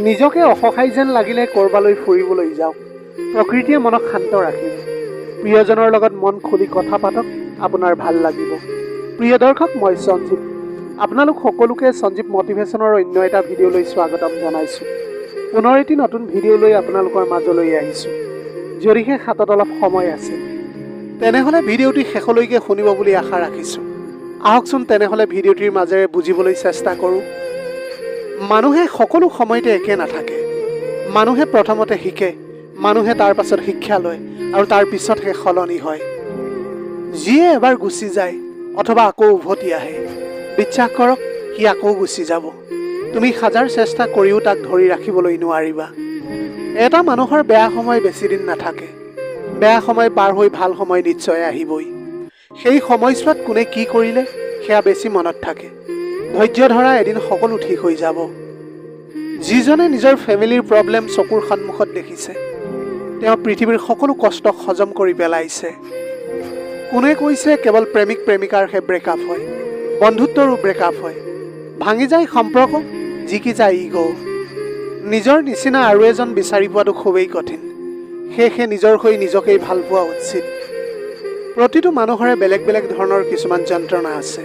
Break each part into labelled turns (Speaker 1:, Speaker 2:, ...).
Speaker 1: নিজকে অসহায় যেন লাগিলে কৰবালৈ ফুৰিবলৈ যাওক। প্ৰকৃতিয়ে মনক শান্ত ৰাখিব। প্ৰিয়জনৰ লগত মন খুলি কথা পাতক, আপোনাৰ ভাল লাগিব। প্ৰিয় দৰ্শক, মই সঞ্জীৱ। আপোনালোক সকলোকে সঞ্জীৱ মটিভেশ্যনৰ অন্য এটা ভিডিঅ'লৈ স্বাগতম জনাইছোঁ। পুনৰ এটি নতুন ভিডিঅ' লৈ আপোনালোকৰ মাজলৈ আহিছোঁ। যদিহে হাতত অলপ সময় আছে তেনেহ'লে ভিডিঅ'টি শেষলৈকে শুনিব বুলি আশা ৰাখিছোঁ। আহকচোন তেনেহ'লে ভিডিঅ'টিৰ মাজেৰে বুজিবলৈ চেষ্টা কৰোঁ। মানুহে সকলো সময়তে একে নাথাকে। মানুহে প্ৰথমতে শিকে, মানুহে তাৰ পাছত শিক্ষা লয় আৰু তাৰ পিছতহে সলনি হয়। যিয়ে এবাৰ গুচি যায় অথবা আকৌ উভতি আহে, বিশ্বাস কৰক সি আকৌ গুচি যাব। তুমি হাজাৰ চেষ্টা কৰিও তাক ধৰি ৰাখিবলৈ নোৱাৰিবা। এটা মানুহৰ বেয়া সময় বেছি দিন নাথাকে। বেয়া সময় পাৰ হৈ ভাল সময় নিশ্চয় আহিবই। সেই সময়ছোৱাত কোনে কি কৰিলে সেয়া বেছি মনত থাকে। ধৈৰ্য ধৰা, এদিন সকলো ঠিক হৈ যাব। যিজনে নিজৰ ফেমিলিৰ প্ৰব্লেম চকুৰ সন্মুখত দেখিছে, তেওঁ পৃথিৱীৰ সকলো কষ্টক হজম কৰি পেলাইছে। কোনে কৈছে কেৱল প্ৰেমিক প্ৰেমিকাৰহে ব্ৰেকআপ হয়? বন্ধুত্বৰো ব্ৰেকআপ হয়। ভাঙি যায় সম্পৰ্ক, জিকি যায় ইগ'। নিজৰ নিচিনা আৰু এজন বিচাৰি পোৱাটো খুবেই কঠিন। সেয়েহে নিজৰ হৈ নিজকেই ভাল পোৱা উচিত। প্ৰতিটো মানুহৰে বেলেগ বেলেগ ধৰণৰ কিছুমান যন্ত্ৰণা আছে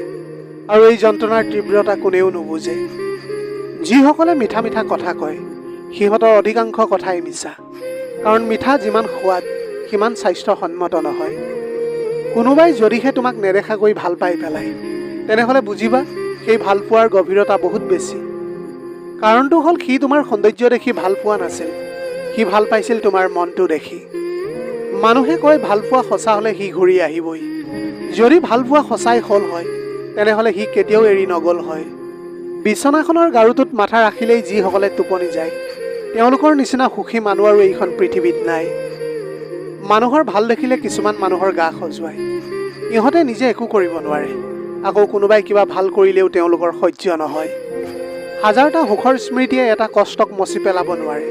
Speaker 1: আৰু এই যন্ত্ৰণাৰ তীব্ৰতা কোনেও নুবুজে। যিসকলে মিঠা মিঠা কথা কয় সিহঁতৰ অধিকাংশ কথাই মিছা, কাৰণ মিঠা যিমান সোৱাদ সিমান স্বাস্থ্যসন্মত নহয়। কোনোবাই যদিহে তোমাক নেদেখাকৈ ভাল পাই পেলায় তেনেহ'লে বুজিবা সেই ভাল পোৱাৰ গভীৰতা বহুত বেছি। কাৰণটো হ'ল সি তোমাৰ সৌন্দৰ্য দেখি ভাল পোৱা নাছিল, সি ভাল পাইছিল তোমাৰ মনটো দেখি। মানুহে কয় ভাল পোৱা সঁচা হ'লে সি ঘূৰি আহিবই। যদি ভাল পোৱা সঁচাই হ'ল হয় তেনেহ'লে সি কেতিয়াও এৰি নগ'ল হয়। বিচনাখনৰ গাৰুটোত মাথা ৰাখিলেই যিসকলে টোপনি যায় তেওঁলোকৰ নিচিনা সুখী মানুহ আৰু এইখন পৃথিৱীত নাই। মানুহৰ ভাল দেখিলে কিছুমান মানুহৰ গা খজুৱায়। ইহঁতে নিজে একো কৰিব নোৱাৰে, আকৌ কোনোবাই কিবা ভাল কৰিলেও তেওঁলোকৰ সহ্য নহয়। হাজাৰটা সুখৰ স্মৃতিয়ে এটা কষ্টক মচি পেলাব নোৱাৰে,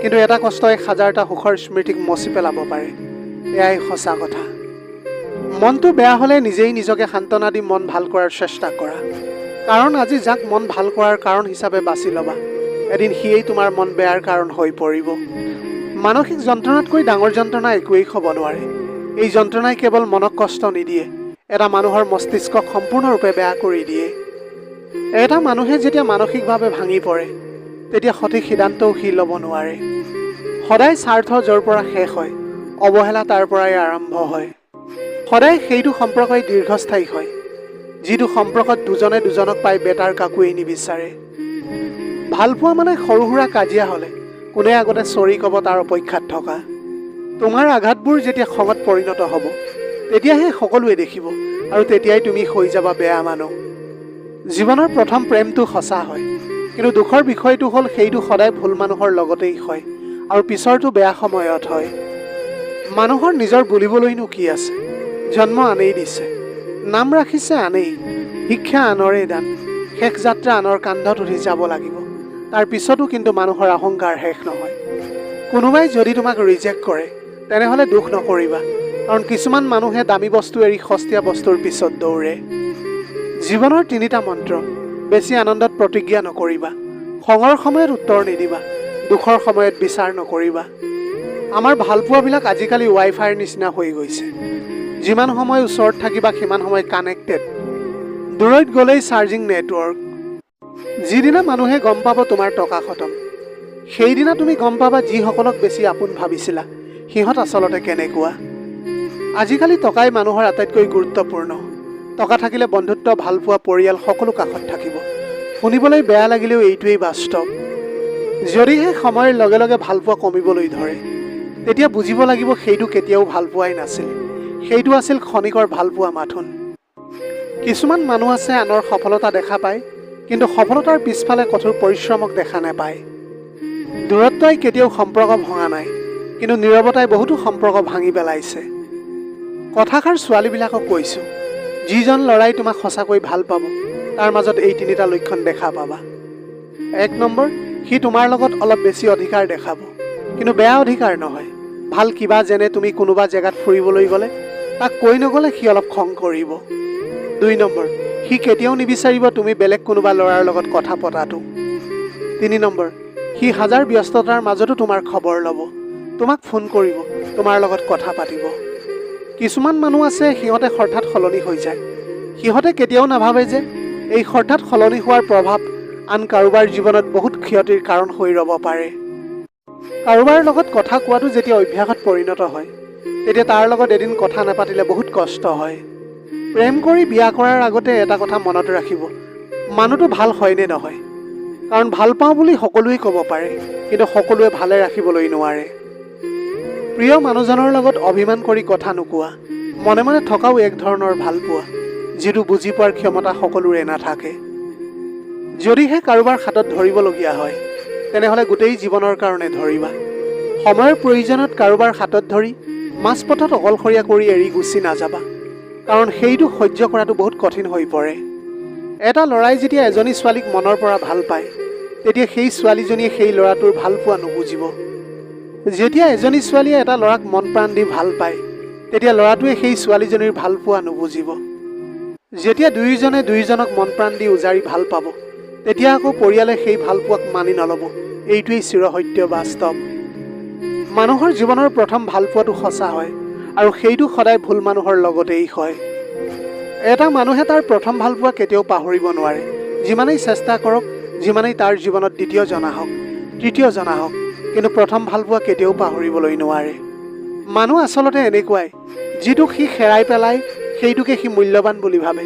Speaker 1: কিন্তু এটা কষ্টই হাজাৰটা সুখৰ স্মৃতিক মচি পেলাব পাৰে। এয়াই সঁচা কথা। মনটো বেয়া হ'লে নিজেই নিজকে সান্তনা দি মন ভাল কৰাৰ চেষ্টা কৰা। কাৰণ আজি যাক মন ভাল কৰাৰ কাৰণ হিচাপে বাছি ল'বা, এদিন সিয়েই তোমাৰ মন বেয়াৰ কাৰণ হৈ পৰিব। মানসিক যন্ত্ৰণাতকৈ ডাঙৰ যন্ত্ৰণা একোৱেই হ'ব নোৱাৰে। এই যন্ত্ৰণাই কেৱল মনক কষ্ট নিদিয়ে, এটা মানুহৰ মস্তিষ্কক সম্পূৰ্ণৰূপে বেয়া কৰি দিয়ে। এটা মানুহে যেতিয়া মানসিকভাৱে ভাঙি পৰে তেতিয়া সঠিক সিদ্ধান্তও সি ল'ব নোৱাৰে। সদায় স্বাৰ্থ য'ৰ পৰা শেষ হয়, অৱহেলা তাৰ পৰাই আৰম্ভ হয়। সদায় সেইটো সম্পৰ্কই দীৰ্ঘস্থায়ী হয় যিটো সম্পৰ্কত দুজনে দুজনক পাই বেটাৰ কাকোৱেই নিবিচাৰে। ভাল পোৱা মানে সৰু সুৰা কাজিয়া হ'লে কোনে আগতে চৰি ক'ব তাৰ অপেক্ষাত থকা। তোমাৰ আঘাতবোৰ যেতিয়া খঙত পৰিণত হ'ব তেতিয়াহে সকলোৱে দেখিব আৰু তেতিয়াই তুমি হৈ যাবা বেয়া মানুহ। জীৱনৰ প্ৰথম প্ৰেমটো সঁচা হয়, কিন্তু দুখৰ বিষয়টো হ'ল সেইটো সদায় ভুল মানুহৰ লগতেই হয় আৰু পিছৰটো বেয়া সময়ত হয়। মানুহৰ নিজৰ বুলিবলৈনো কি আছে? জন্ম আনেই দিছে, নাম ৰাখিছে আনেই, শিক্ষা আনৰে দান, শেষ যাত্ৰা আনৰ কান্ধত উঠি যাব লাগিব। তাৰ পিছতো কিন্তু মানুহৰ অহংকাৰ শেষ নহয়। কোনোবাই যদি তোমাক ৰিজেক্ট কৰে তেনেহ'লে দুখ নকৰিবা, কাৰণ কিছুমান মানুহে দামী বস্তু এৰি সস্তীয়া বস্তুৰ পিছত দৌৰে। জীৱনৰ তিনিটা মন্ত্ৰ: বেছি আনন্দত প্ৰতিজ্ঞা নকৰিবা, খঙৰ সময়ত উত্তৰ নিদিবা, দুখৰ সময়ত বিচাৰ নকৰিবা। আমাৰ ভালপোৱাবিলাক আজিকালি ৱাইফাইৰ নিচিনা হৈ গৈছে। যিমান সময় ওচৰত থাকিবা সিমান সময় কানেক্টেড, দূৰৈত গ'লেই চাৰ্জিং নেটৱৰ্ক। যিদিনা মানুহে গম পাব তোমাৰ টকা খতম, সেইদিনা তুমি গম পাবা যিসকলক বেছি আপোন ভাবিছিলা সিহঁত আচলতে কেনেকুৱা। আজিকালি টকাই মানুহৰ আটাইতকৈ গুৰুত্বপূৰ্ণ। টকা থাকিলে বন্ধুত্ব, ভালপোৱা, পৰিয়াল সকলো কাষত থাকিব। শুনিবলৈ বেয়া লাগিলেও এইটোৱেই বাস্তৱ। যদিহে সময়ৰ লগে লগে ভালপোৱা কমিবলৈ ধৰে তেতিয়া বুজিব লাগিব সেইটো কেতিয়াও ভালপোৱাই নাছিল, সেইটো আছিল ক্ষণিকৰ ভালপোৱা মাথোন। কিছুমান মানুহ আছে আনৰ সফলতা দেখা পায় কিন্তু সফলতাৰ পিছফালে কঠোৰ পৰিশ্ৰমক দেখা নাপায়। দূৰত্বই কেতিয়াও সম্পৰ্ক ভঙা নাই, কিন্তু নীৰৱতাই বহুতো সম্পৰ্ক ভাঙি পেলাইছে। কথাষাৰ ছোৱালীবিলাকক কৈছোঁ, যিজন ল'ৰাই তোমাক সঁচাকৈ ভাল পাব তাৰ মাজত এই তিনিটা লক্ষণ দেখা পাবা। 1 নম্বৰ, সি তোমাৰ লগত অলপ বেছি অধিকাৰ দেখাব, কিন্তু বেয়া অধিকাৰ নহয়, ভাল কিবা। যেনে তুমি কোনোবা জেগাত ফুৰিবলৈ গ'লে তাক কৈ নগ'লে সি অলপ খং কৰিব। 2 নম্বৰ, সি কেতিয়াও নিবিচাৰিব তুমি বেলেগ কোনোবা ল'ৰাৰ লগত কথা পতাটো। 3 নম্বৰ, সি হাজাৰ ব্যস্ততাৰ মাজতো তোমাৰ খবৰ ল'ব, তোমাক ফোন কৰিব, তোমাৰ লগত কথা পাতিব। কিছুমান মানুহ আছে সিহঁতে হঠাৎ সলনি হৈ যায়। সিহঁতে কেতিয়াও নাভাবে যে এই হঠাৎ সলনি হোৱাৰ প্ৰভাৱ আন কাৰোবাৰ জীৱনত বহুত ক্ষতিৰ কাৰণ হৈ ৰ'ব পাৰে। কাৰোবাৰ লগত কথা কোৱাটো যেতিয়া অভ্যাসত পৰিণত হয়, তেতিয়া তাৰ লগত এদিন কথা নাপাতিলে বহুত কষ্ট হয়। প্ৰেম কৰি বিয়া কৰাৰ আগতে এটা কথা মনত ৰাখিব, মানুহটো ভাল হয় নে নহয়। কাৰণ ভাল পাওঁ বুলি সকলোৱে ক'ব পাৰে, কিন্তু সকলোৱে ভালে ৰাখিবলৈ নোৱাৰে। প্ৰিয় মানুহজনৰ লগত অভিমান কৰি কথা নোকোৱা, মনে মনে থকাও এক ধৰণৰ ভাল পোৱা, যিটো বুজি পোৱাৰ ক্ষমতা সকলোৰে নাথাকে। যদিহে কাৰোবাৰ হাতত ধৰিবলগীয়া হয়, তেনেহ'লে গোটেই জীৱনৰ কাৰণে ধৰিবা। সময়ৰ প্ৰয়োজনত কাৰোবাৰ হাতত ধৰি মাজপথত অকলশৰীয়া কৰি এৰি গুচি নাযাবা, কাৰণ সেইটো সহ্য কৰাটো বহুত কঠিন হৈ পৰে। এটা ল'ৰাই যেতিয়া এজনী ছোৱালীক মনৰ পৰা ভাল পায়, তেতিয়া সেই ছোৱালীজনীয়ে সেই ল'ৰাটোৰ ভাল পোৱা নুবুজিব। যেতিয়া এজনী ছোৱালীয়ে এটা ল'ৰাক মন প্ৰাণ দি ভাল পায়, তেতিয়া ল'ৰাটোৱে সেই ছোৱালীজনীৰ ভাল পোৱা নুবুজিব। যেতিয়া দুয়োজনে দুয়োজনক মন প্ৰাণ দি উজাৰি ভাল পাব, তেতিয়া আকৌ পৰিয়ালে সেই ভাল পোৱাক মানি নল'ব। এইটোৱেই চিৰসত্য বাস্তৱ। মানুহৰ জীৱনৰ প্ৰথম ভাল পোৱাটো সঁচা হয়, আৰু সেইটো সদায় ভুল মানুহৰ লগতেই হয়। এটা মানুহে তাৰ প্ৰথম ভাল পোৱা কেতিয়াও পাহৰিব নোৱাৰে, যিমানেই চেষ্টা কৰক, যিমানেই তাৰ জীৱনত দ্বিতীয়জন আহক, তৃতীয়জন আহক, কিন্তু প্ৰথম ভাল পোৱা কেতিয়াও পাহৰিবলৈ নোৱাৰে। মানুহ আচলতে এনেকুৱাই, যিটোক সি হেৰাই পেলায় সেইটোকে সি মূল্যৱান বুলি ভাবে,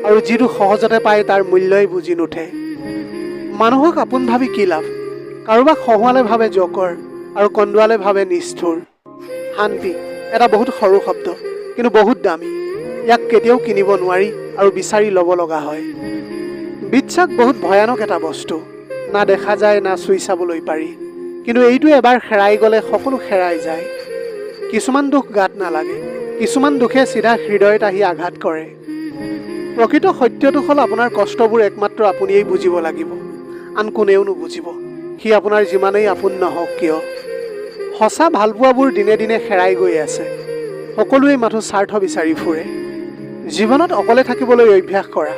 Speaker 1: আৰু যিটো সহজতে পায় তাৰ মূল্যই বুজি নুঠে। মানুহক আপোন ভাবি কি লাভ? কাৰোবাক হহুৱালে ভাবে জকৰ, আৰু কন্দুৱালে ভাবে নিষ্ঠুৰ। শান্তি এটা বহুত সৰু শব্দ, কিন্তু বহুত দামী। ইয়াক কেতিয়াও কিনিব নোৱাৰি আৰু বিচাৰি ল'ব লগা হয়। বিশ্বাস বহুত ভয়ানক এটা বস্তু, না দেখা যায় না চুই চাবলৈ পাৰি, কিন্তু এইটো এবাৰ হেৰাই গ'লে সকলো হেৰাই যায়। কিছুমান দুখ গাত নালাগে, কিছুমান দুখে চিধা হৃদয়ত আহি আঘাত কৰে। প্ৰকৃত সত্যটো হ'ল আপোনাৰ কষ্টবোৰ একমাত্ৰ আপুনিয়েই বুজিব লাগিব, আন কোনেও নুবুজিব, সি আপোনাৰ যিমানেই আপোন নহওক কিয়। সঁচা ভালপোৱাবোৰ দিনে দিনে হেৰাই গৈ আছে। সকলোৱে মাথো স্বাৰ্থ বিচাৰি ফুৰে। জীৱনত অকলে থাকিবলৈ অভ্যাস কৰা।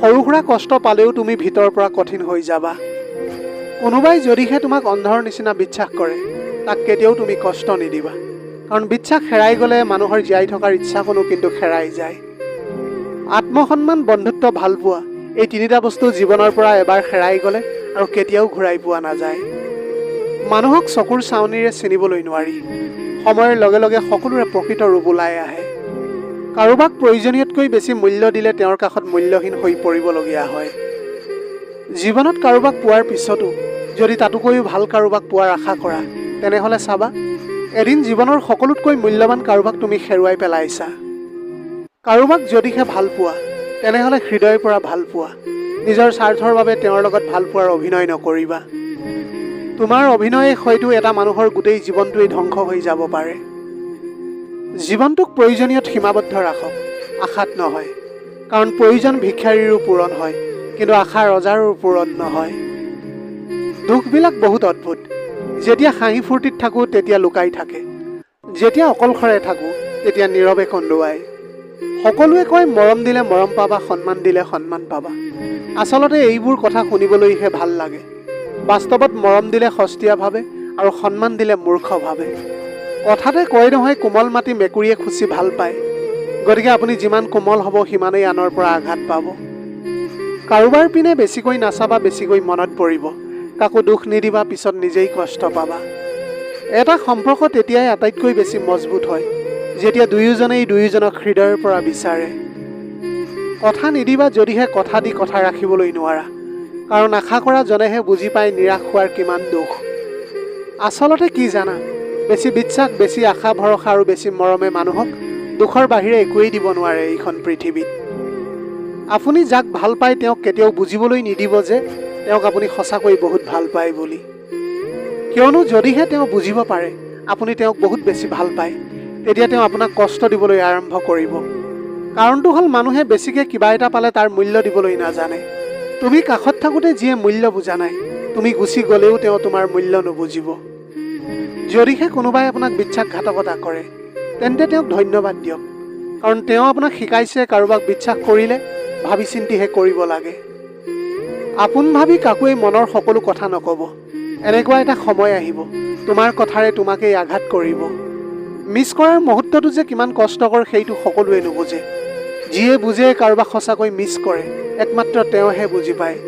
Speaker 1: সৰু সুৰা কষ্ট পালেও তুমি ভিতৰৰ পৰা কঠিন হৈ যাবা। কোনোবাই যদিহে তোমাক অন্ধৰ নিচিনা বিশ্বাস কৰে, তাক কেতিয়াও তুমি কষ্ট নিদিবা, কাৰণ বিশ্বাস হেৰাই গ'লে মানুহৰ জীয়াই থকাৰ ইচ্ছাকণো কিন্তু হেৰাই যায়। আত্মসন্মান, বন্ধুত্ব, ভালপোৱা, এই তিনিটা বস্তু জীৱনৰ পৰা এবাৰ হেৰাই গ'লে আৰু কেতিয়াও ঘূৰাই পোৱা নাযায়। মানুহক চকুৰ চাৱনিৰে চিনিবলৈ নোৱাৰি। সময়ৰ লগে লগে সকলোৰে প্ৰকৃত ৰূপ ওলাই আহে। কাৰোবাক প্ৰয়োজনীয়তকৈ বেছি মূল্য দিলে তেওঁৰ কাষত মূল্যহীন হৈ পৰিবলগীয়া হয়। জীৱনত কাৰোবাক পোৱাৰ পিছতো যদি তাতোকৈও ভাল কাৰোবাক পোৱাৰ আশা কৰা, তেনেহ'লে চাবা, এদিন জীৱনৰ সকলোতকৈ মূল্যৱান কাৰোবাক তুমি হেৰুৱাই পেলাইছা। কাৰোবাক যদিহে ভাল পোৱা, তেনেহ'লে হৃদয়ৰ পৰা ভাল পোৱা। নিজৰ স্বাৰ্থৰ বাবে তেওঁৰ লগত ভাল পোৱাৰ অভিনয় নকৰিবা। তোমাৰ অভিনয়ে হয়তো এটা মানুহৰ গোটেই জীৱনটোৱেই ধ্বংস হৈ যাব পাৰে। জীৱনটোক প্ৰয়োজনীয়ত সীমাবদ্ধ ৰাখক, আশাত নহয়, কাৰণ প্ৰয়োজন ভিক্ষাৰীৰো পূৰণ হয়, কিন্তু আশা ৰজাৰো পূৰণ নহয়। দুখবিলাক বহুত অদ্ভুত। যেতিয়া হাঁহি ফূৰ্তিত থাকোঁ তেতিয়া লুকাই থাকে, যেতিয়া অকলশৰে থাকোঁ তেতিয়া নীৰৱে কন্দুৱাই। সকলোৱে কয় মৰম দিলে মৰম পাবা, সন্মান দিলে সন্মান পাবা। আচলতে এইবোৰ কথা শুনিবলৈহে ভাল লাগে। বাস্তৱত মৰম দিলে সস্তীয়া ভাবে আৰু সন্মান দিলে মূৰ্খ ভাবে। কথাতে কয় নহয়, কোমল মাটি মেকুৰীয়ে খুচি ভাল পায়। গতিকে আপুনি যিমান কোমল হ'ব সিমানেই আনৰ পৰা আঘাত পাব। কাৰোবাৰ পিনে বেছিকৈ নাচাবা, বেছিকৈ মনত পৰিব। কাকো দুখ নিদিবা, পিছত নিজেই কষ্ট পাবা। এটা সম্পৰ্ক তেতিয়াই আটাইতকৈ বেছি মজবুত হয়, যেতিয়া দুয়োজনেই দুয়োজনক হৃদয়ৰ পৰা বিচাৰে। কথা নিদিবা যদিহে কথা দি কথা ৰাখিবলৈ নোৱাৰা, কাৰণ আশা কৰা জনেহে বুজি পায় নিৰাশ হোৱাৰ কিমান দুখ। আচলতে কি জানা, বেছি বিশ্বাস, বেছি আশা ভৰসা আৰু বেছি মৰমে মানুহক দুখৰ বাহিৰে একোৱেই দিব নোৱাৰে এইখন পৃথিৱীত। আপুনি যাক ভাল পায় তেওঁক কেতিয়াও বুজিবলৈ নিদিব যে তেওঁক আপুনি সঁচাকৈ বহুত ভাল পায় বুলি। কিয়নো যদিহে তেওঁ বুজিব পাৰে আপুনি তেওঁক বহুত বেছি ভাল পায়, তেতিয়া তেওঁ আপোনাক কষ্ট দিবলৈ আৰম্ভ কৰিব। কাৰণটো হ'ল মানুহে বেছিকৈ কিবা এটা পালে তাৰ মূল্য দিবলৈ নাজানে। তুমি কাষত থাকোঁতে যিয়ে মূল্য বুজা নাই, তুমি গুচি গ'লেও তেওঁ তোমাৰ মূল্য নুবুজিব। যদিহে কোনোবাই আপোনাক বিশ্বাসঘাতকতা কৰে, তেন্তে তেওঁক ধন্যবাদ দিয়ক, কাৰণ তেওঁ আপোনাক শিকাইছে কাৰোবাক বিশ্বাস কৰিলে ভাবি চিন্তিহে কৰিব লাগে। আপোন ভাবি কাকোৱেই মনৰ সকলো কথা নক'ব। এনেকুৱা এটা সময় আহিব তোমাৰ কথাৰে তোমাকেই আঘাত কৰিব। মিছ কৰাৰ মুহূৰ্তটো যে কিমান কষ্টকৰ সেইটো সকলোৱে নুবুজে। যিয়ে বুজে কাৰোবাক সঁচাকৈ মিছ কৰে একমাত্ৰ তেওঁহে বুজি পায়।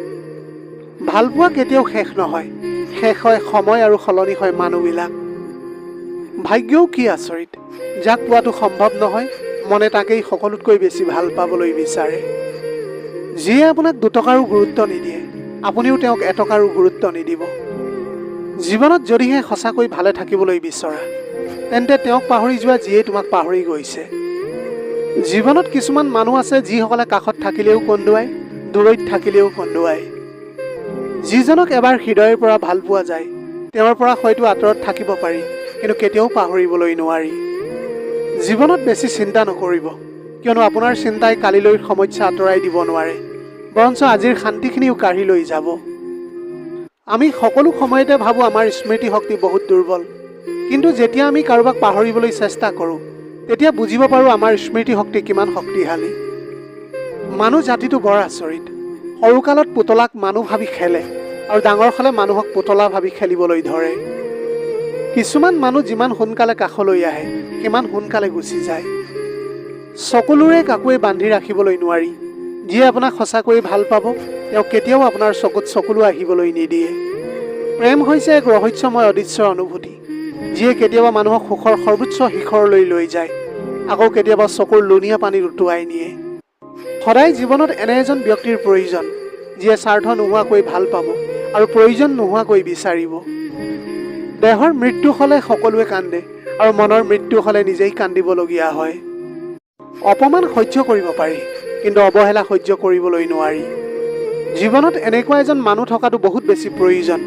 Speaker 1: ভালপোৱা কেতিয়াও শেষ নহয়, শেষ হয় সময় আৰু সলনি হয় মানুহবিলাক। ভাগ্যও কি আচৰিত, যাক পোৱাটো সম্ভৱ নহয় মনে তাকেই সকলোতকৈ বেছি ভাল পাবলৈ বিচাৰে। যিয়ে আপোনাক দুটকাৰো গুৰুত্ব নিদিয়ে আপুনিও তেওঁক এটকাৰো গুৰুত্ব নিদিব। জীৱনত যদিহে সঁচাকৈ ভালে থাকিবলৈ বিচৰা তেন্তে তেওঁক পাহৰি যোৱা যিয়ে তোমাক পাহৰি গৈছে। জীৱনত কিছুমান মানুহ আছে যিসকলে কাষত থাকিলেও কন্দুৱাই, দূৰৈত থাকিলেও কন্দুৱাই। যিজনক এবাৰ হৃদয়ৰ পৰা ভাল পোৱা যায় তেওঁৰ পৰা হয়তো আঁতৰত থাকিব পাৰি, কিন্তু কেতিয়াও পাহৰিবলৈ নোৱাৰি। জীৱনত বেছি চিন্তা নকৰিব, কিয়নো আপোনাৰ চিন্তাই কালিলৈৰ সমস্যা আঁতৰাই দিব নোৱাৰে, বৰঞ্চ আজিৰ শান্তিখিনিও কাঢ়ি লৈ যাব। আমি সকলো সময়তে ভাবোঁ আমাৰ স্মৃতি শক্তি বহুত দুৰ্বল, কিন্তু যেতিয়া আমি কাৰোবাক পাহৰিবলৈ চেষ্টা কৰোঁ তেতিয়া বুজিব পাৰোঁ আমাৰ স্মৃতি শক্তি কিমান শক্তিশালী। মানুহ জাতিটো বৰ আচৰিত। সৰুকালত পুতলাক মানুহ ভাবি খেলে আৰু ডাঙৰ হ'লে মানুহক পুতলা ভাবি খেলিবলৈ ধৰে। কিছুমান মানুহ যিমান সোনকালে কাষলৈ আহে সিমান সোনকালে গুচি যায়। চকুলোৰে কাকোৱে বান্ধি ৰাখিবলৈ নোৱাৰি। যিয়ে আপোনাক সঁচাকৈয়ে ভাল পাব তেওঁ কেতিয়াও আপোনাৰ চকুত চকুলো আহিবলৈ নিদিয়ে। প্ৰেম হৈছে এক ৰহস্যময় অদৃশ্য অনুভূতি, যিয়ে কেতিয়াবা মানুহক সুখৰ সৰ্বোচ্চ শিখৰলৈ লৈ যায়, আকৌ কেতিয়াবা চকুৰ লুণীয়া পানীত উটুৱাই নিয়ে। সদায় জীৱনত এনে এজন ব্যক্তিৰ প্ৰয়োজন যিয়ে স্বাৰ্থ নোহোৱাকৈ ভাল পাব আৰু প্ৰয়োজন নোহোৱাকৈ বিচাৰিব। দেহৰ মৃত্যু হ'লে সকলোৱে কান্দে আৰু মনৰ মৃত্যু হ'লে নিজেই কান্দিবলগীয়া হয়। অপমান সহ্য কৰিব পাৰি, কিন্তু অৱহেলা সহ্য কৰিবলৈ নোৱাৰি। জীৱনত এনেকুৱা এজন মানুহ থকাটো বহুত বেছি প্ৰয়োজন,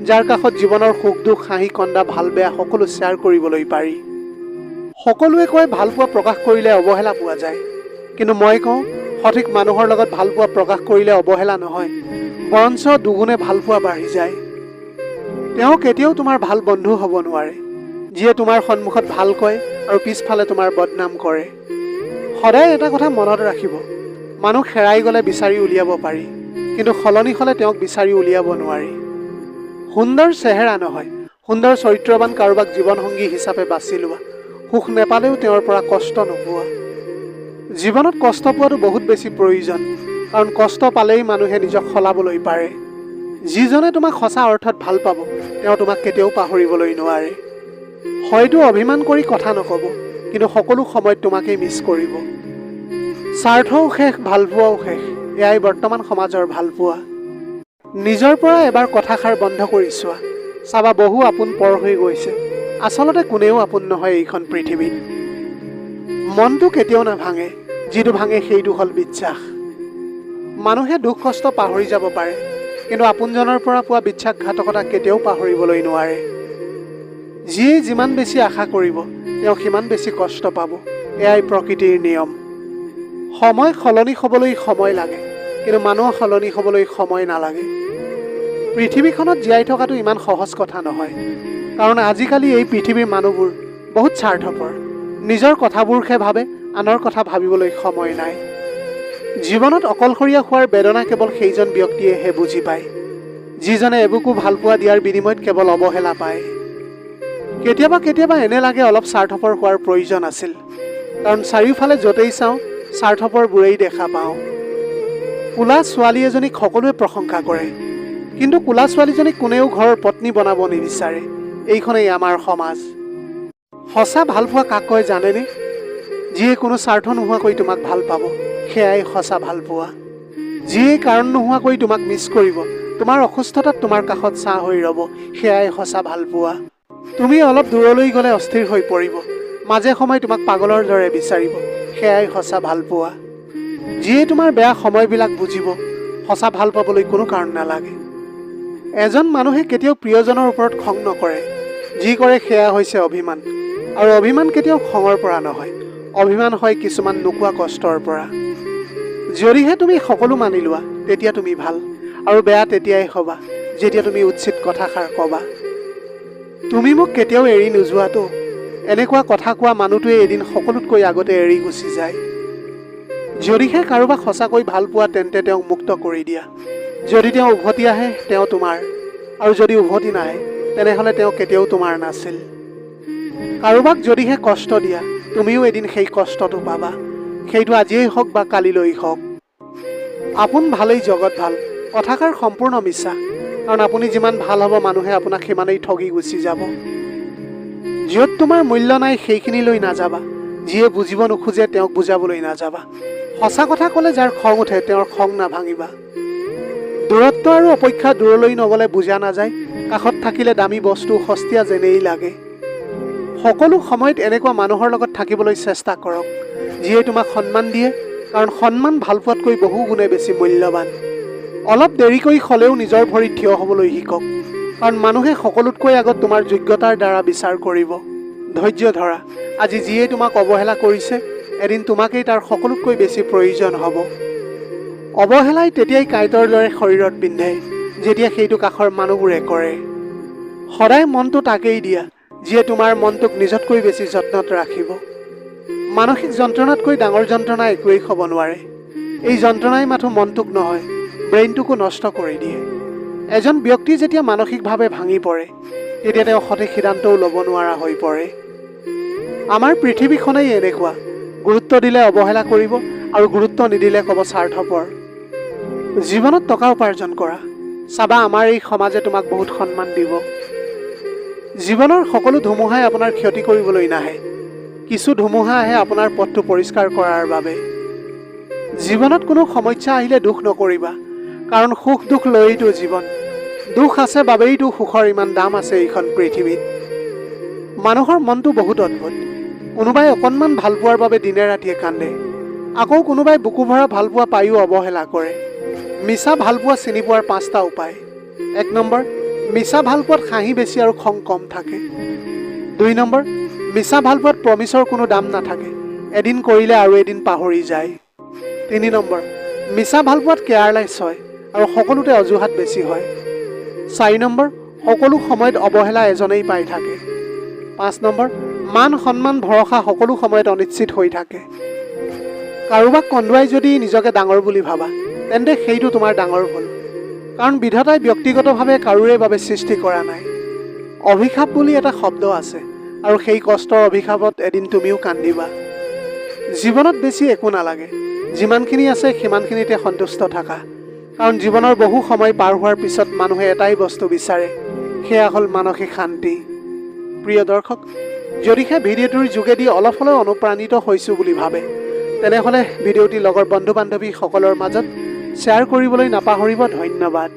Speaker 1: যাৰ কাষত জীৱনৰ সুখ দুখ হাঁহি কন্দা ভাল বেয়া সকলো শ্বেয়াৰ কৰিবলৈ পাৰি। সকলোৱে কয় ভালপোৱা প্ৰকাশ কৰিলে অৱহেলা পোৱা যায়, কিন্তু মই কওঁ সঠিক মানুহৰ লগত ভালপোৱা প্ৰকাশ কৰিলে অৱহেলা নহয়, বৰঞ্চ দুগুণে ভালপোৱা বাঢ়ি যায়। তেওঁ কেতিয়াও তোমাৰ ভাল বন্ধু হ'ব নোৱাৰে, যিয়ে তোমাৰ সন্মুখত ভাল কয় আৰু পিছফালে তোমাৰ বদনাম কৰে। সদায় এটা কথা মনত ৰাখিব, মানুহ হেৰাই গ'লে বিচাৰি উলিয়াব পাৰি, কিন্তু সলনি হ'লে তেওঁক বিচাৰি উলিয়াব নোৱাৰি। সুন্দৰ চেহেৰা নহয়, সুন্দৰ চৰিত্ৰৱান কাৰোবাক জীৱনসংগী হিচাপে বাছি লোৱা। সুখ নেপালেও তেওঁৰ পৰা কষ্ট নোপোৱা। জীৱনত কষ্ট পোৱাটো বহুত বেছি প্ৰয়োজন, কাৰণ কষ্ট পালেই মানুহে নিজক সলাবলৈ পাৰে। যিজনে তোমাক সঁচা অৰ্থত ভাল পাব তেওঁ তোমাক কেতিয়াও পাহৰিবলৈ নোৱাৰে। হয়তো অভিমান কৰি কথা নক'ব, কিন্তু সকলো সময়ত তোমাকেই মিছ কৰিব। স্বাৰ্থও শেষ, ভালপোৱাও শেষ, এয়াই বৰ্তমান সমাজৰ ভালপোৱা। নিজৰ পৰা এবাৰ কথাষাৰ বন্ধ কৰি চোৱা, চাবা বহু আপোন পৰ হৈ গৈছে। আচলতে কোনেও আপোন নহয় এইখন পৃথিৱীত। মনটো কেতিয়াও নাভাঙে, যিটো ভাঙে সেইটো হ'ল বিশ্বাস। মানুহে দুখ কষ্ট পাহৰি যাব পাৰে, কিন্তু আপোনজনৰ পৰা পোৱা বিশ্বাসঘাতকতা কেতিয়াও পাহৰিবলৈ নোৱাৰে। যিয়ে যিমান বেছি আশা কৰিব তেওঁ সিমান বেছি কষ্ট পাব, এয়াই প্ৰকৃতিৰ নিয়ম। সময় সলনি হ'বলৈ সময় লাগে, কিন্তু মানুহ সলনি হ'বলৈ সময় নালাগে। পৃথিৱীখনত জীয়াই থকাটো ইমান সহজ কথা নহয়, কাৰণ আজিকালি এই পৃথিৱীৰ মানুহবোৰ বহুত স্বাৰ্থপৰ। নিজৰ কথাবোৰহে ভাবে, আনৰ কথা ভাবিবলৈ সময় নাই। জীৱনত অকলশৰীয়া হোৱাৰ বেদনা কেৱল সেইজন ব্যক্তিয়েহে বুজি পায়, যিজনে এবুকু ভালপোৱা দিয়াৰ বিনিময়ত কেৱল অৱহেলা পায়। কেতিয়াবা কেতিয়াবা এনে লাগে অলপ স্বাৰ্থপৰ হোৱাৰ প্ৰয়োজন আছিল, কাৰণ চাৰিওফালে য'তেই চাওঁ স্বাৰ্থপৰবোৰেই দেখা পাওঁ। কোলা ছোৱালী এজনীক সকলোৱে প্ৰশংসা কৰে, কিন্তু কোলা ছোৱালীজনীক কোনেও ঘৰৰ পত্নী বনাব নিবিচাৰে। এইখনেই আমাৰ সমাজ। সঁচা ভালপোৱা কাক কয় জানেনে? যিয়ে কোনো স্বাৰ্থ নোহোৱাকৈ তোমাক ভাল পাব, সেয়াই সঁচা ভালপোৱা। যিয়ে কাৰণ নোহোৱাকৈ তোমাক মিছ কৰিব, তোমাৰ অসুস্থতাত তোমাৰ কাষত ছাঁ হৈ ৰ'ব, সেয়াই সঁচা ভালপোৱা। তুমি অলপ দূৰলৈ গ'লে অস্থিৰ হৈ পৰিব, মাজে সময়ে তোমাক পাগলৰ দৰে বিচাৰিব, সেয়াই সঁচা ভালপোৱা। যিয়ে তোমাৰ বেয়া সময়বিলাক বুজিব, সঁচা ভাল পাবলৈ কোনো কাৰণ নালাগে। এজন মানুহে কেতিয়াও প্ৰিয়জনৰ ওপৰত খং নকৰে, যি কৰে সেয়া হৈছে অভিমান। আৰু অভিমান কেতিয়াও খঙৰ পৰা নহয়, অভিমান হয় কিছুমান নোকোৱা কষ্টৰ পৰা। যদিহে তুমি সকলো মানি লোৱা তেতিয়া তুমি ভাল, আৰু বেয়া তেতিয়াই হ'বা যেতিয়া তুমি উচিত কথাষাৰ ক'বা। তুমি মোক কেতিয়াও এৰি নোযোৱাতো, এনেকুৱা কথা কোৱা মানুহটোৱে এদিন সকলোতকৈ আগতে এৰি গুচি যায়। যদিহে কাৰোবাক সঁচাকৈ ভাল পোৱা তেন্তে তেওঁক মুক্ত কৰি দিয়া। যদি তেওঁ উভতি আহে তেওঁ তোমাৰ, আৰু যদি উভতি নাহে তেনেহ'লে তেওঁ কেতিয়াও তোমাৰ নাছিল। কাৰোবাক যদিহে কষ্ট দিয়া তুমিও এদিন সেই কষ্টটো পাবা, সেইটো আজিয়েই হওক বা কালিলৈ হওক। আপোন ভালেই জগত ভাল কথাষাৰ সম্পূৰ্ণ মিছা, কাৰণ আপুনি যিমান ভাল হ'ব মানুহে আপোনাক সিমানেই ঠগি গুচি যাব। য'ত তোমাৰ মূল্য নাই সেইখিনিলৈ নাযাবা, যিয়ে বুজিব নোখোজে তেওঁক বুজাবলৈ নাযাবা। সঁচা কথা ক'লে যাৰ খং উঠে তেওঁৰ খং নাভাঙিবা। দূৰত্ব আৰু অপেক্ষা দূৰলৈ নগ'লে বুজা নাযায়, কাষত থাকিলে দামী বস্তু সস্তীয়া যেনেই লাগে। সকলো সময়ত এনেকুৱা মানুহৰ লগত থাকিবলৈ চেষ্টা কৰক যিয়ে তোমাক সন্মান দিয়ে, কাৰণ সন্মান ভাল পোৱাতকৈ বহু গুণে বেছি মূল্যৱান। অলপ দেৰিকৈ হ'লেও নিজৰ ভৰিত থিয় হ'বলৈ শিকক, কাৰণ মানুহে সকলোতকৈ আগত তোমাৰ যোগ্যতাৰ দ্বাৰা বিচাৰ কৰিব। ধৈৰ্য ধৰা, আজি যিয়ে তোমাক অৱহেলা কৰিছে এদিন তোমাকেই তাৰ সকলোতকৈ বেছি প্ৰয়োজন হ'ব। অৱহেলাই তেতিয়াই কাঁইটৰ দৰে শৰীৰত পিন্ধে যেতিয়া সেইটো কাষৰ মানুহবোৰে কৰে। সদায় মনটো তাকেই দিয়া যিয়ে তোমাৰ মনটোক নিজতকৈ বেছি যত্নত ৰাখিব। মানসিক যন্ত্ৰণাতকৈ ডাঙৰ যন্ত্ৰণা একোৱেই হ'ব নোৱাৰে। এই যন্ত্ৰণাই মাথো মনটোক নহয় ব্ৰেইনটোকো নষ্ট কৰি দিয়ে। এজন ব্যক্তি যেতিয়া মানসিকভাৱে ভাঙি পৰে তেতিয়া তেওঁ সঠিক সিদ্ধান্তও ল'ব নোৱাৰা হৈ পৰে। আমাৰ পৃথিৱীখনেই এনেকুৱা, গুৰুত্ব দিলে অৱহেলা কৰিব আৰু গুৰুত্ব নিদিলে ক'ব স্বাৰ্থপৰ। জীৱনত টকা উপাৰ্জন কৰা, চাবা আমাৰ এই সমাজে তোমাক বহুত সন্মান দিব। জীৱনৰ সকলো ধুমুহাই আপোনাৰ ক্ষতি কৰিবলৈ নাহে, কিছু ধুমুহা আহে আপোনাৰ পথটো পৰিষ্কাৰ কৰাৰ বাবে। জীৱনত কোনো সমস্যা আহিলে দুখ নকৰিবা, কাৰণ সুখ দুখ লৈতো জীৱন। দুখ আছে বাবেইতো সুখৰ ইমান দাম আছে এইখন পৃথিৱীত। মানুহৰ মনটো বহুত অদ্ভুত। কোনোবাই অকণমান ভাল পোৱাৰ বাবে দিনে ৰাতিয়ে কান্দে, আকৌ কোনোবাই বুকু ভৰা ভাল পোৱা পায়ো অৱহেলা কৰে। মিছা ভাল পোৱা চিনি পোৱাৰ 5টা উপায়। 1 নম্বৰ, মিছা ভাল পোৱাত হাঁহি বেছি আৰু খং কম থাকে। 2 নম্বৰ, মিছা ভাল পোৱাত প্ৰমিছৰ কোনো দাম নাথাকে, এদিন কৰিলে আৰু এদিন পাহৰি যায়। 3 নম্বৰ, মিছা ভাল পোৱাত কেয়াৰলেছ হয় আৰু সকলোতে অজুহাত বেছি হয়। 4 নম্বৰ, সকলো সময়ত অৱহেলা এজনেই পাই থাকে। 5 নম্বৰ, মান সন্মান ভৰসা সকলো সময়ত অনিশ্চিত হৈ থাকে। কাৰোবাক কন্দুৱাই যদি নিজকে ডাঙৰ বুলি ভাবা তেন্তে সেইটো তোমাৰ ডাঙৰ ভুল, কাৰণ বিধাতাই ব্যক্তিগতভাৱে কাৰোৰে বাবে সৃষ্টি কৰা নাই। অভিশাপ বুলি এটা শব্দ আছে আৰু সেই কষ্টৰ অভিশাপত এদিন তুমিও কান্দিবা। জীৱনত বেছি একো নালাগে, যিমানখিনি আছে সিমানখিনিতে সন্তুষ্ট থাকা, কাৰণ জীৱনৰ বহু সময় পাৰ হোৱাৰ পিছত মানুহে এটাই বস্তু বিচাৰে, সেয়া হ'ল মানসিক শান্তি। প্ৰিয় দৰ্শক, যদিহে ভিডিঅ'টোৰ যোগেদি অলপ হ'লেও অনুপ্ৰাণিত হৈছোঁ বুলি ভাবে তেনেহ'লে ভিডিঅ'টি লগৰ বন্ধু বান্ধৱীসকলৰ মাজত শ্বেয়াৰ কৰিবলৈ নাপাহৰিব। ধন্যবাদ।